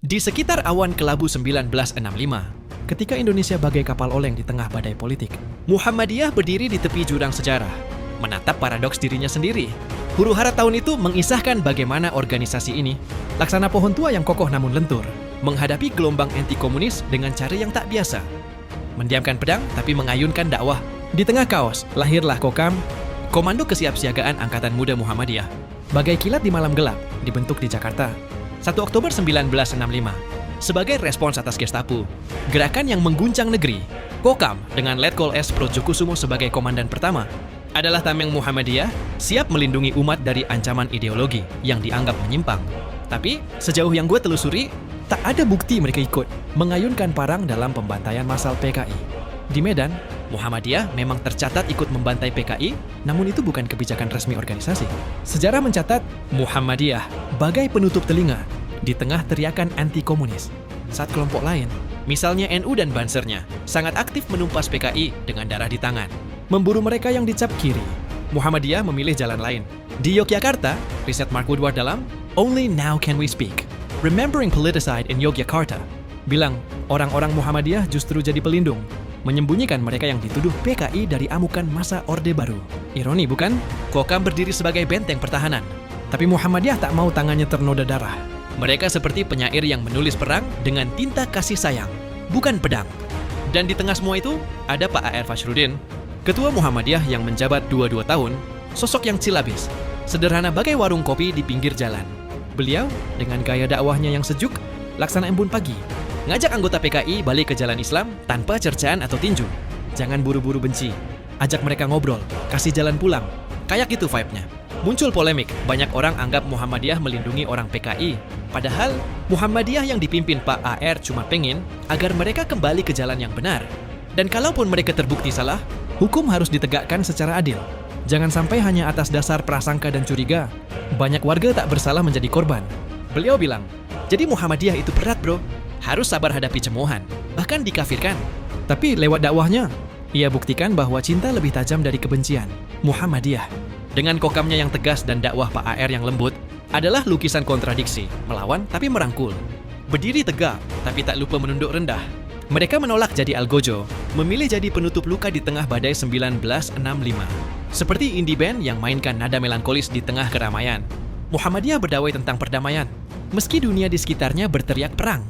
Di sekitar awan kelabu 1965, ketika Indonesia bagai kapal oleng di tengah badai politik, Muhammadiyah berdiri di tepi jurang sejarah, menatap paradoks dirinya sendiri. Huru-hara tahun itu mengisahkan bagaimana organisasi ini, laksana pohon tua yang kokoh namun lentur, menghadapi gelombang anti-komunis dengan cara yang tak biasa. Mendiamkan pedang tapi mengayunkan dakwah. Di tengah kaos, lahirlah Kokam, Komando Kesiapsiagaan Angkatan Muda Muhammadiyah. Bagai kilat di malam gelap, dibentuk di Jakarta, 1 Oktober 1965. Sebagai respons atas Gestapo, gerakan yang mengguncang negeri, Kokam dengan Letkol S. Projokusumo sebagai komandan pertama, adalah tameng Muhammadiyah siap melindungi umat dari ancaman ideologi yang dianggap menyimpang. Tapi, sejauh yang gue telusuri, tak ada bukti mereka ikut mengayunkan parang dalam pembantaian massal PKI. Di Medan, Muhammadiyah memang tercatat ikut membantai PKI, namun itu bukan kebijakan resmi organisasi. Sejarah mencatat Muhammadiyah bagai penutup telinga di tengah teriakan anti-komunis. Saat kelompok lain, misalnya NU dan Bansernya, sangat aktif menumpas PKI dengan darah di tangan, memburu mereka yang dicap kiri. Muhammadiyah memilih jalan lain. Di Yogyakarta, riset Mark Woodward dalam Only Now Can We Speak, Remembering Politicide in Yogyakarta, bilang orang-orang Muhammadiyah justru jadi pelindung, menyembunyikan mereka yang dituduh PKI dari amukan masa Orde Baru. Ironi bukan? Kokam berdiri sebagai benteng pertahanan, tapi Muhammadiyah tak mau tangannya ternoda darah. Mereka seperti penyair yang menulis perang dengan tinta kasih sayang, bukan pedang. Dan di tengah semua itu, ada Pak A.R. Fashrudin, Ketua Muhammadiyah yang menjabat 22 tahun, sosok yang cilabis, sederhana bagai warung kopi di pinggir jalan. Beliau, dengan gaya dakwahnya yang sejuk, laksana embun pagi, ngajak anggota PKI balik ke jalan Islam tanpa cercaan atau tinju. Jangan buru-buru benci, ajak mereka ngobrol, kasih jalan pulang. Kayak gitu vibe-nya. Muncul polemik, banyak orang anggap Muhammadiyah melindungi orang PKI. Padahal, Muhammadiyah yang dipimpin Pak A.R. cuma pengen agar mereka kembali ke jalan yang benar. Dan kalaupun mereka terbukti salah, hukum harus ditegakkan secara adil. Jangan sampai hanya atas dasar prasangka dan curiga, banyak warga tak bersalah menjadi korban. Beliau bilang, jadi Muhammadiyah itu berat bro, harus sabar hadapi cemoohan, bahkan dikafirkan. Tapi lewat dakwahnya, ia buktikan bahwa cinta lebih tajam dari kebencian. Muhammadiyah, dengan kokamnya yang tegas dan dakwah Pak A.R. yang lembut, adalah lukisan kontradiksi, melawan tapi merangkul. Berdiri tegak, tapi tak lupa menunduk rendah. Mereka menolak jadi algojo, memilih jadi penutup luka di tengah badai 1965. Seperti indie band yang mainkan nada melankolis di tengah keramaian. Muhammadiyah berdawai tentang perdamaian, meski dunia di sekitarnya berteriak perang.